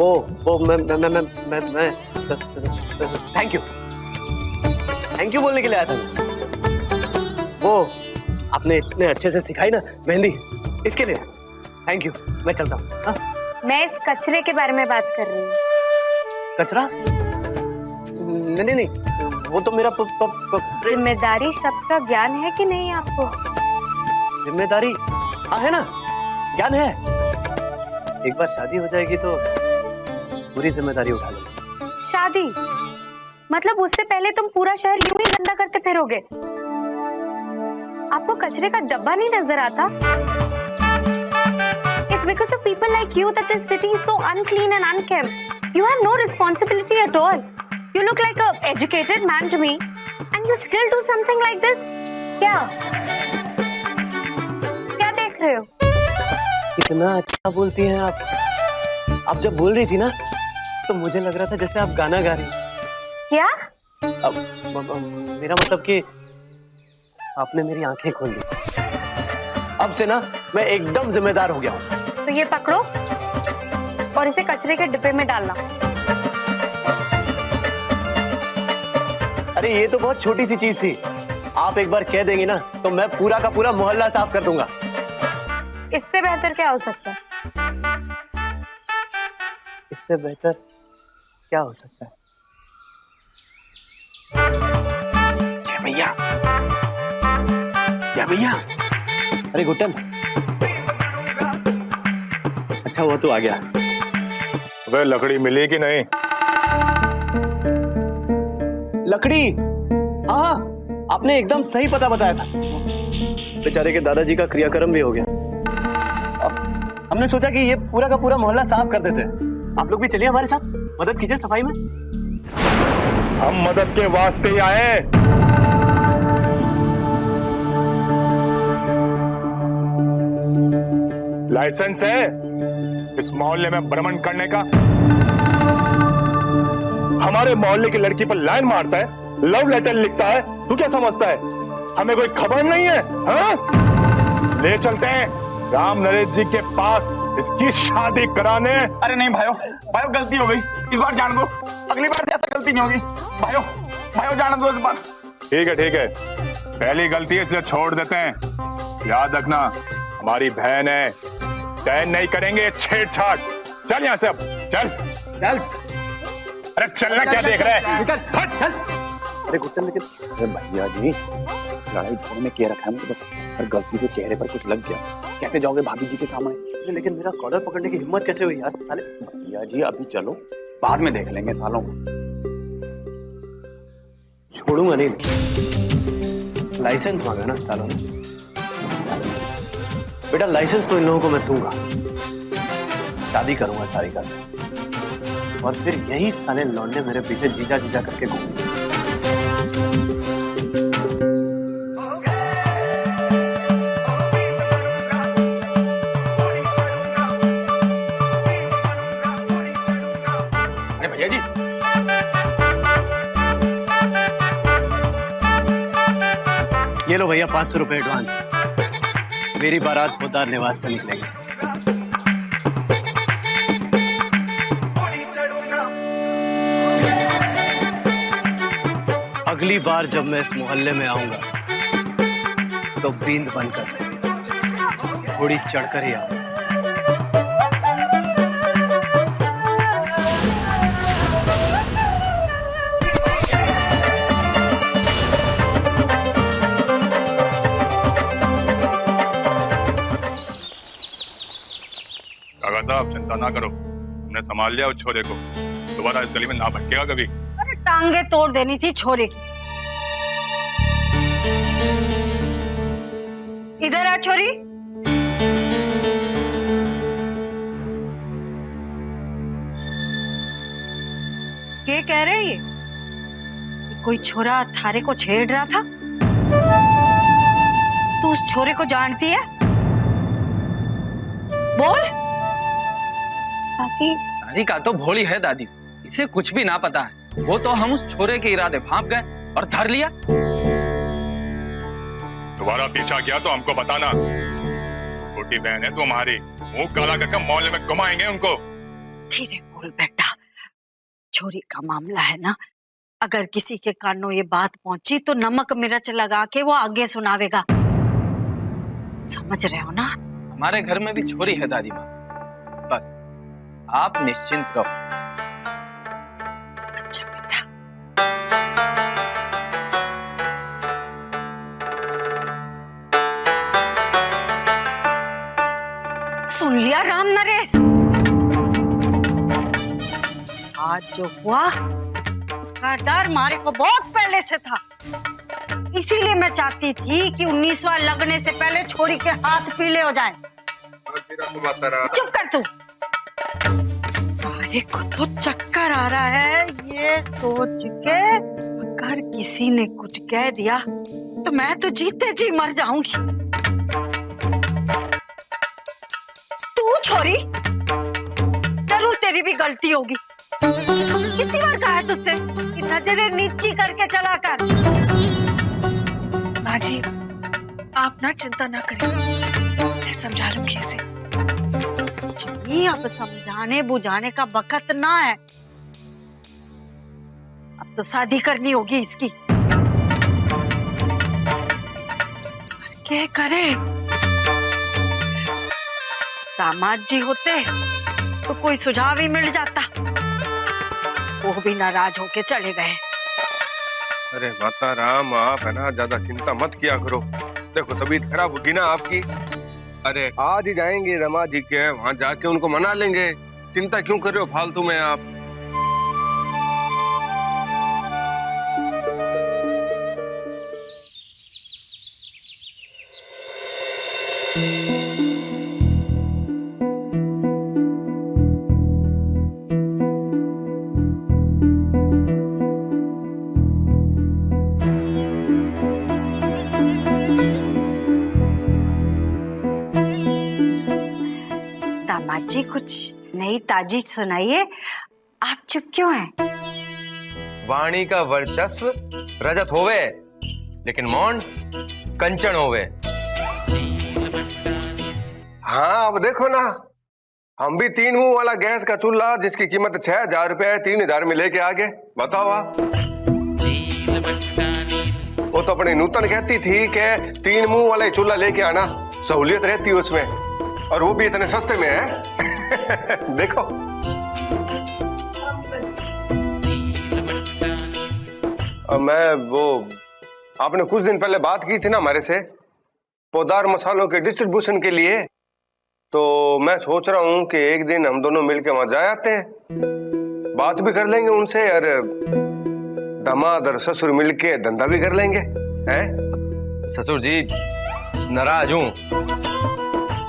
वो मैं thank you बोलने के लिए आया था। वो आपने इतने अच्छे से सिखाई ना मेहंदी, इसके लिए थैंक यू। मैं चलता हूँ। मैं इस कचरे के बारे में बात कर रही हूँ। कचरा? नहीं, वो तो मेरा जिम्मेदारी शब्द का ज्ञान है कि नहीं आपको? जिम्मेदारी है ना, ज्ञान है। एक बार शादी हो जाएगी तो पूरी जिम्मेदारी उठा लूंगा। शादी मतलब उससे पहले तुम पूरा शहर यूं ही गंदा करते फिरोगे? आपको कचरे का डब्बा नहीं नजर आता? It's because of people like you that this city is so unclean and unkempt. You have no responsibility at all. You look like a educated man to me, and you still do something like this? क्या देख रहे हो? इतना अच्छा बोलती हैं आप। आप जब बोल रही थी ना तो मुझे लग रहा था जैसे आप गाना गा रही। क्या? अब मेरा मतलब कि आपने मेरी आंखें खोल दी। अब से ना मैं एकदम जिम्मेदार हो गया हूँ। तो ये पकड़ो और इसे कचरे के डिब्बे में डालना। अरे ये तो बहुत छोटी सी चीज थी। आप एक बार कह देंगी ना तो मैं पूरा का पूरा मोहल्ला साफ कर दूंगा। इससे बेहतर क्या हो सकता है? इससे बेहतर क्या हो सकता है? भैया, क्या भैया? अरे गुट्टन, अच्छा हुआ तू आ गया। वे लकड़ी मिली कि नहीं? लकड़ी? हाँ, आपने एकदम सही पता बताया था। बेचारे के दादाजी का क्रियाक्रम भी हो गया। अब हमने सोचा कि ये पूरा का पूरा मोहल्ला साफ कर देते हैं। आप लोग भी चलिए हमारे साथ, मदद कीजिए सफाई में। हम मदद के वास्ते ही आए। लाइसेंस है इस मोहल्ले में भ्रमण करने का? हमारे मोहल्ले की लड़की पर लाइन मारता है, लव लेटर लिखता है, तू क्या समझता है हमें कोई खबर नहीं है? हाँ? ले चलते हैं राम नरेश जी के पास इसकी शादी कराने। अरे नहीं भाइयों, गलती हो गई, इस बार जान दो, अगली बार ऐसा गलती नहीं होगी। भाइयों जान दो इस बार। ठीक है, पहली गलती है इसलिए छोड़ देते हैं। याद रखना हमारी बहन है, सहन नहीं करेंगे छेड़छाड़। चल यहाँ से, अब चल। अरे चलना, क्या देख रहा है? चल। अरे गुट्टन, लेकिन भैया जी लड़ाई झगड़े में क्या रखा है मुझे, पर गलती से चेहरे पर कुछ लग गया, कैसे जाओगे भाभी जी के सामने? लेकिन मेरा कॉलर पकड़ने की हिम्मत कैसे हुई यार साले? भैया जी अभी चलो, बाद में देख लेंगे सालों को। छोड़ूंगा नहीं। लाइसेंस मांगा ना सालों ने। बेटा लाइसेंस तो इन लोगों को मैं दूंगा। शादी करूंगा सारी का, और फिर यही साले लौंडे मेरे पीछे जीजा करके घूमेंगे। अरे भैया जी, ये लो भैया 500 रुपए एडवांस। मेरी बारात पोदार निवास से निकलेगी। अगली बार जब मैं इस मोहल्ले में आऊंगा तो बींद बनकर घोड़ी चढ़कर ही आऊंगा। काका साहब चिंता ना करो, हमने संभाल लिया उस छोरे को, दोबारा इस गली में ना भटकेगा कभी। अरे टांगे तोड़ देनी थी छोरे की। इधर आ छोरी। क्या कह रहे ये? कोई छोरा थारे को छेड़ रहा था? तू उस छोरे को जानती है? बोल। दादी का तो भोली है दादी, इसे कुछ भी ना पता है। वो तो हम उस छोरे के इरादे भांप गए और धर लिया। दोबारा पीछा किया तो हमको बताना। छोटी बहन है तुम्हारी, मुंह काला करके मोहल्ले में घुमाएंगे उनको। धीरे बोल। बोल बेटा, चोरी का मामला है ना, अगर किसी के कानों ये बात पहुंची तो नमक मिर्च लगा के वो आगे सुनावेगा, समझ रहे हो ना? हमारे घर में भी चोरी है दादी माँ, बस आप निश्चिंत रहो। अच्छा बेटा। सुन लिया राम नरेश, आज जो हुआ उसका डर मारे को बहुत पहले से था, इसीलिए मैं चाहती थी कि 19वां लगने से पहले छोरी के हाथ पीले हो जाएं। चुप कर तू। मारे को तो चक्कर आ रहा है ये सोच के, अगर किसी ने कुछ कह दिया तो मैं तो जीते जी मर जाऊंगी। तू छोरी, जरूर तेरी भी गलती होगी। कितनी बार कहा है तुझसे कि नजरें नीची करके चला कर। माँ जी, आप ना चिंता ना करें, मैं समझा लूंगी इसे। जी, अब समझाने बुझाने का वक्त ना है, अब तो शादी करनी होगी इसकी। क्या करे? दामाद जी होते तो कोई सुझाव ही मिल जाता, वो भी नाराज होके चले गए। अरे माता राम, आप है ना ज्यादा चिंता मत किया करो, देखो तबीयत खराब होगी ना आपकी। अरे आज ही जाएंगे दामाद जी के, वहां जाके उनको मना लेंगे, चिंता क्यों कर रहे हो फालतू में आप। दामाद जी कुछ नई ताजी सुनाइए, आप चुप क्यों हैं? वाणी का वर्चस्व रजत होवे, लेकिन मौन कंचन होवे। हाँ अब देखो ना, हम भी 3 मुंह वाला गैस का चूल्हा जिसकी कीमत 6000 रुपए है 3000 में लेके आ गए। बताओ आप। वो तो अपनी नूतन कहती थी कि 3 मुंह वाला चूल्हा लेके आना, सहूलियत रहती है उसमें, और वो भी इतने सस्ते में है। देखो मैं वो आपने कुछ दिन पहले बात की थी ना हमारे से पौधार मसालों के डिस्ट्रीब्यूशन के लिए, तो मैं सोच रहा हूं कि एक दिन हम दोनों मिलकर वहां जा आते हैं, बात भी कर लेंगे उनसे, और दामाद और ससुर मिलके धंधा भी कर लेंगे। हैं? ससुर जी नाराज हूं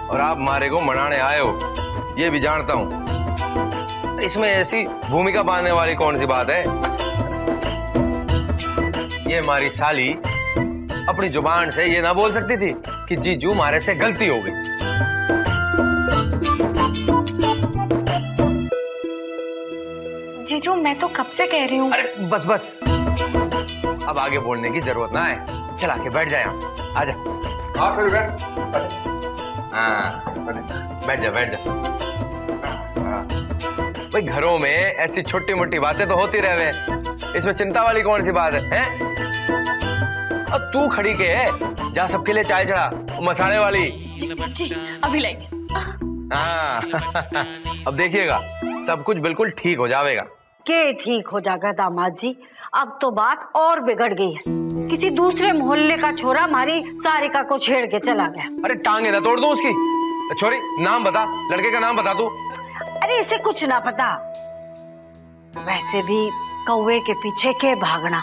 और आप मारे को मनाने आए हो, ये भी जानता हूं। इसमें ऐसी भूमिका बांधने वाली कौन सी बात है? ये हमारी साली अपनी जुबान से ये ना बोल सकती थी कि जीजू मारे से गलती हो गई। जीजू मैं तो कब से कह रही हूँ। अरे बस बस, अब आगे बोलने की जरूरत ना है, चला के बैठ जाए, आजा। हाँ फिर बैठ। हाँ बैठ जा बैठ जा। भाई घरों में ऐसी छोटी मोटी बातें तो होती रहे, इसमें चिंता वाली कौन सी बात है? अब तू खड़ी के है, जा सबके लिए चाय चढ़ा, मसाले वाली। जी अभी लाएंगे। हाँ अब देखिएगा सब कुछ बिल्कुल ठीक हो जाएगा। के ठीक हो जाएगा दामाद जी, अब तो बात और बिगड़ गई है। किसी दूसरे मोहल्ले का छोरा हमारी सारिका को छेड़ के चला गया। अरे टांगे ना तोड़ दूं उसकी। छोरी नाम बता, लड़के का नाम बता तू। अरे इसे कुछ ना पता, वैसे भी कौवे के पीछे के भागना,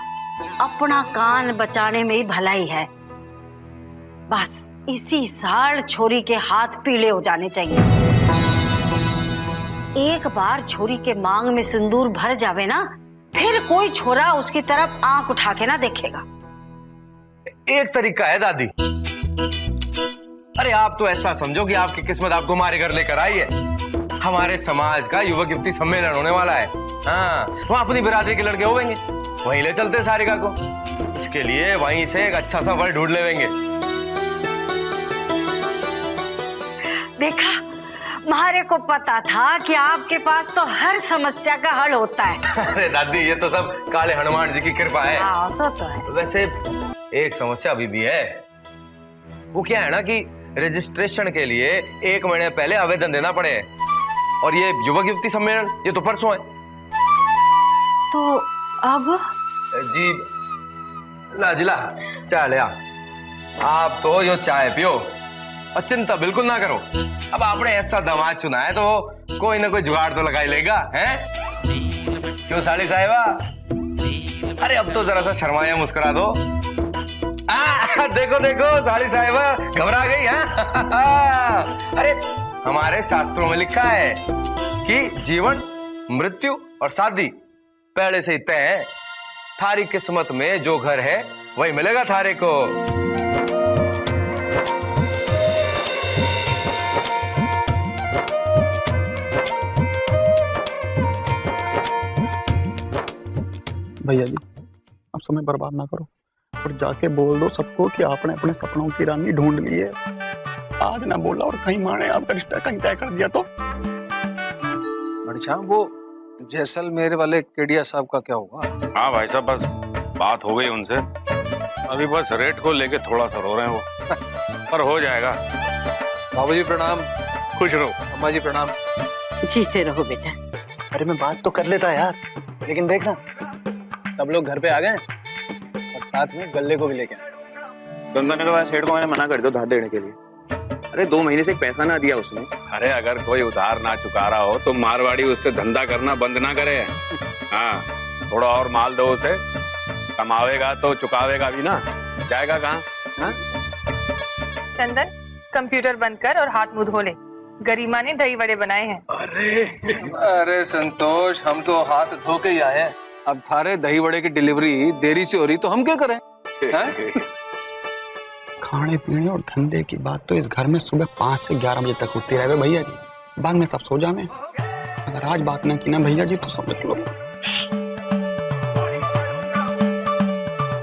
अपना कान बचाने में ही भलाई है। बस इसी साल छोरी के हाथ पीले हो जाने चाहिए। एक बार छोरी के मांग में सिंदूर भर जावे ना, फिर कोई छोरा उसकी तरफ आंख उठा के ना देखेगा। एक तरीका है दादी। अरे आप तो ऐसा समझो कि आपकी किस्मत आपको हमारे घर लेकर आई है। हमारे समाज का युवक युवती सम्मेलन होने वाला है। हाँ, वहां अपनी बिरादरी के लड़के होंगे, वहीं ले चलते सारिका को। इसके लिए वहीं से एक अच्छा सा वर ढूंढ लेंगे। देखा, मारे को पता था कि आपके पास तो हर समस्या का हल होता है। अरे दादी, ये तो सब काले हनुमान जी की कृपा है। हाँ, सो तो है। वैसे एक समस्या अभी भी है। वो क्या है ना कि रजिस्ट्रेशन के लिए 1 महीने पहले आवेदन देना पड़े, और ये युवक युवती सम्मेलन ये तो परसों है। तो अब जी लाजिला चाय ले आ। आप तो यो चाय पियो और चिंता बिल्कुल ना करो। अब आपने ऐसा दामाद चुना है तो कोई ना कोई जुगाड़ तो लगा ही लेगा, हैं? क्यों साली साहिबा? अरे अब तो जरा सा शर्माया मुस्कुरा दो। देखो देखो साली साहिबा घबरा गई है। अरे हमारे शास्त्रों में लिखा है कि जीवन, मृत्यु और शादी पहले से ही तय है। थारी किस्मत में जो घर है वही मिलेगा थारे को। भैया जी, अब समय बर्बाद ना करो और जाके बोल दो सबको कि आपने अपने सपनों की रानी ढूंढ ली है। आज ना बोला और कहीं माने आपका रिश्ता कहीं तय कर दिया तो। बड़चा, वो जैसलमेर वाले केडिया साहब का क्या हुआ? हाँ भाई साहब, बस बात हो गई उनसे। अभी बस रेट को लेके थोड़ा सा रो रहे हैं वो, पर हो जाएगा। बाबू जी प्रणाम। खुश रहो। अम्मा जी प्रणाम। जीते रहो बेटा। अरे मैं बात तो कर लेता यार, लेकिन देखना सब लोग घर पे आ गए और साथ में गल्ले को भी लेके आए। गंगानगर सेठ को मैंने मना कर दिया धार देने के लिए। अरे 2 महीने से पैसा ना दिया उसने। अरे अगर कोई उधार ना चुका रहा हो तो मारवाड़ी उससे धंधा करना बंद ना करे। हाँ, थोड़ा और माल दो उसे, कमावेगा तो चुकावेगा भी ना, जाएगा कहाँ? चंदन, कंप्यूटर बंद कर और हाथ मुंह धो ले। गरिमा ने दही वड़े बनाए हैं। अरे संतोष, हम तो हाथ धो के ही आए हैं। अब थारे दही वड़े की डिलीवरी देरी से हो रही तो हम क्या करें? खाने पीने और धंधे की बात तो इस घर में सुबह 5 से 11 बजे तक होती रहे भैया जी। बाद में सब सो जाए। अगर आज बात ना की ना भैया जी तो समझ लो।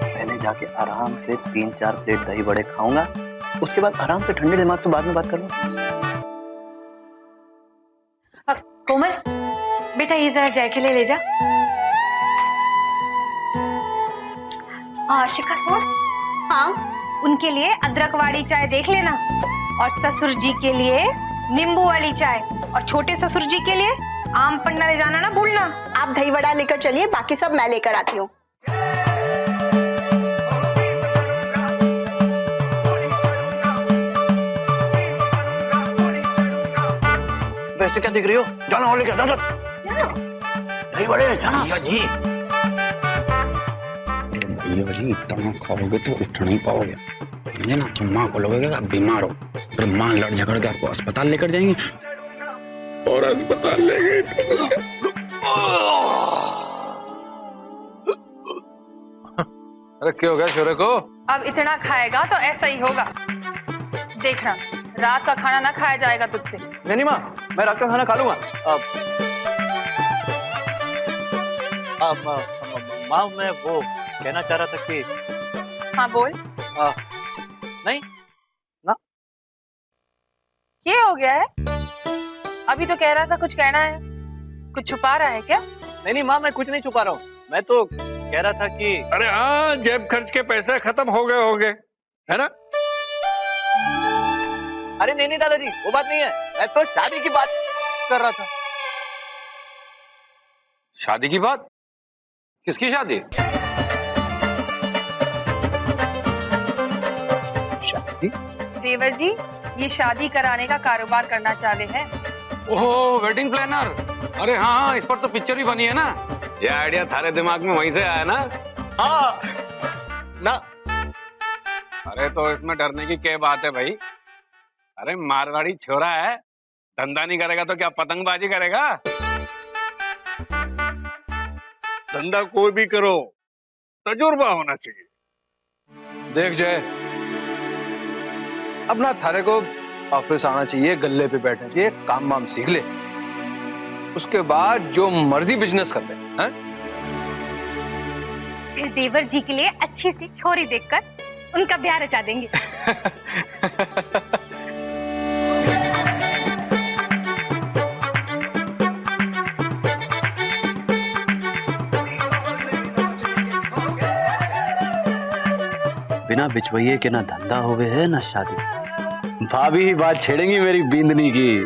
पहले जाके आराम से 3-4 प्लेट दही बड़े खाऊंगा, उसके बाद आराम से ठंडे दिमाग से बाद में बात कर लो। कोमल बेटा, ये जरा जय के लिए ले जा। शिखा सुन, हाँ उनके लिए अदरक वाली चाय देख लेना, और ससुर जी के लिए नींबू वाली चाय, और छोटे ससुर जी के लिए आम पन्ना ले जाना ना भूलना। आप दही वड़ा लेकर चलिए, बाकी सब मैं लेकर आती हूँ। वैसे क्या दिख रही हो? जाना और लेकर जाना। दही बड़े जाना जी। भैया जी इतना खाओगे तो उठ नहीं पाओगे। ये ना तुम माँ को लगेगा बीमार हो, फिर माँ लड़ झगड़ के आपको अस्पताल लेकर जाएंगे और अस्पताल ले गए। अरे क्या हो गया छोरे को? अब इतना खाएगा तो ऐसा ही होगा। देखना, रात का खाना ना खाया जाएगा तुझसे। नहीं माँ, मैं रात का खाना खा लूंगा। माँ मैं वो कहना चाह रहा था कि हाँ बोल। नहीं ना, क्या हो गया है? अभी तो कह रहा था कुछ कहना है, कुछ छुपा रहा है क्या? नहीं माँ, मैं कुछ नहीं छुपा रहा हूँ। मैं तो कह रहा था कि अरे हाँ, जेब खर्च के पैसे खत्म हो गए होंगे, है ना? अरे नहीं दादाजी, वो बात नहीं है। मैं तो शादी की बात कर रहा था। शादी की बात? किसकी शादी? शादी? देवर जी, ये शादी कराने का कारोबार करना चाहते हैं। ओहो, वेडिंग प्लानर। अरे हाँ, इस पर तो पिक्चर भी बनी है ना। ये आइडिया थारे दिमाग में वहीं से आया ना? हाँ ना। अरे तो इसमें डरने की क्या बात है भाई? अरे मारवाड़ी छोरा है, धंधा नहीं करेगा तो क्या पतंगबाजी करेगा? धंधा कोई भी करो, तजुर्बा होना चाहिए। देख जय, अब ना थारे को ऑफिस आना चाहिए, गल्ले पे बैठना चाहिए, काम वाम सीख ले, उसके बाद जो मर्जी बिजनेस कर ले। हैं? फिर देवर जी के लिए अच्छी सी छोरी देखकर उनका ब्याह रचा देंगे। बिना बिचवैये के ना धंधा होवे है ना शादी। भाभी ही बात छेड़ेंगी मेरी बींदनी की।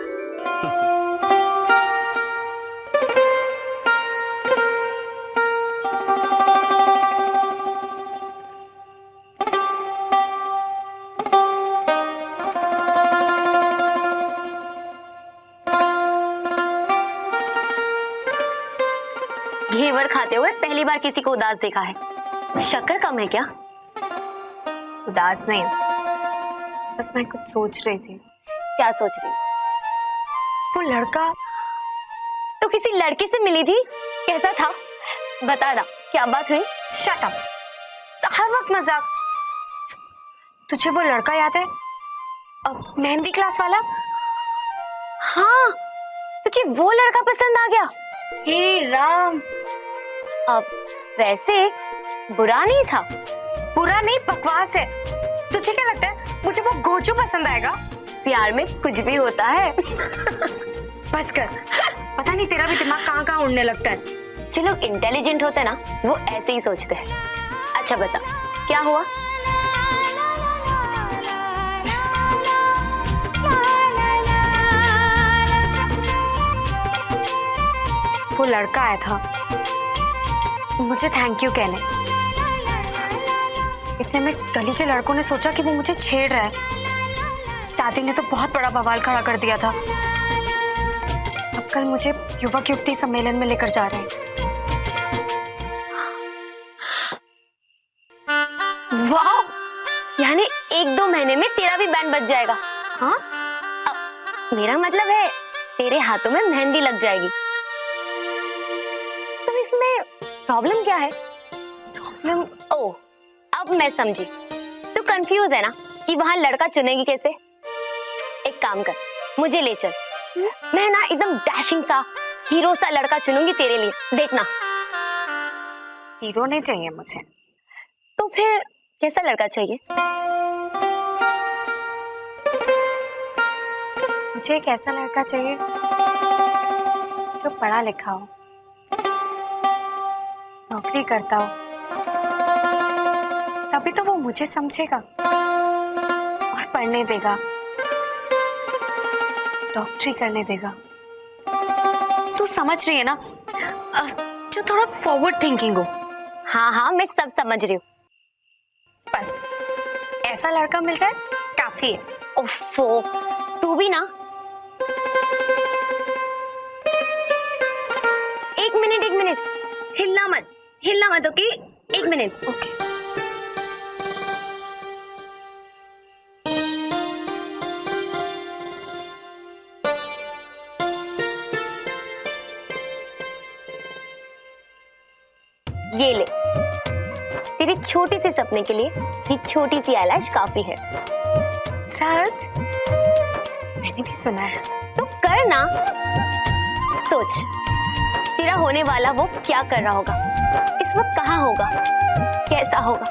घेवर खाते हुए पहली बार किसी को उदास देखा है। शक्कर कम है क्या? उदास नहीं, बस मैं कुछ सोच रही थी। क्या सोच रही? वो लड़का तो किसी लड़के से मिली थी, कैसा था? बता दा, क्या बात हुई? शट अप, हर वक्त मजाक। तुझे वो लड़का याद है, मेहंदी क्लास वाला? हाँ, तुझे वो लड़का पसंद आ गया? हे राम। अब वैसे बुरा नहीं था। बुरा नहीं, बकवास है। तुझे क्या लगता है मुझे वो गोचू पसंद आएगा? प्यार में कुछ भी होता है। बस कर, पता नहीं तेरा भी दिमाग कहाँ कहाँ उड़ने लगता है। जो लोग इंटेलिजेंट होते हैं ना, वो ऐसे ही सोचते हैं। अच्छा बता, क्या हुआ? वो लड़का आया था मुझे थैंक यू कहने। इतने में गली के लड़कों ने सोचा कि वो मुझे छेड़ रहा है। दादी ने तो बहुत बड़ा बवाल खड़ा कर दिया था। अब कल मुझे युवक युवती सम्मेलन में लेकर जा रहे हैं। वाह, यानी 1-2 महीने में तेरा भी बैंड बज जाएगा। हाँ, अब मेरा मतलब है तेरे हाथों में मेहंदी लग जाएगी। तो इसमें प्रॉब्लम क्या है? प्रॉब्लम? ओह, अब मैं समझी। तू कंफ्यूज है ना कि वहां लड़का चुनेगी कैसे? एक काम कर, मुझे ले चल। मैं ना एकदम डैशिंग सा हीरो सा लड़का चुनूंगी तेरे लिए, देखना। हीरो नहीं चाहिए मुझे। तो फिर कैसा लड़का चाहिए? मुझे एक ऐसा लड़का चाहिए जो पढ़ा लिखा हो, नौकरी करता हो, तभी तो वो मुझे समझेगा और पढ़ने देगा, डॉक्टरी करने देगा। तू समझ रही है ना? जो थोड़ा फॉरवर्ड थिंकिंग हो। हाँ हाँ, मैं सब समझ रही हूँ। बस ऐसा लड़का मिल जाए काफी है। ओफो, तू भी ना। एक मिनट, हिलना मत, ओके? 1 minute, okay. ये ले, तेरे छोटे से सपने के लिए ये छोटी सी आईलैश काफी है। सच? मैंने भी सुना है। तो कर ना। सोच, तेरा होने वाला वो क्या कर रहा होगा, इस वक्त कहाँ होगा, कैसा होगा?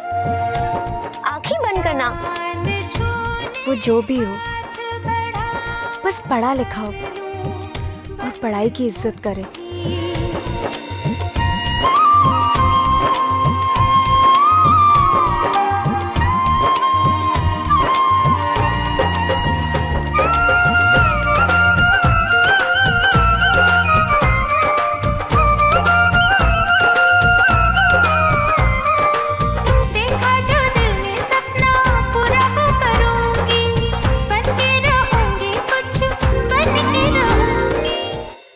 आंखें बंद करना। वो जो भी हो, बस पढ़ा लिखा हो और पढ़ाई की इज्जत करे।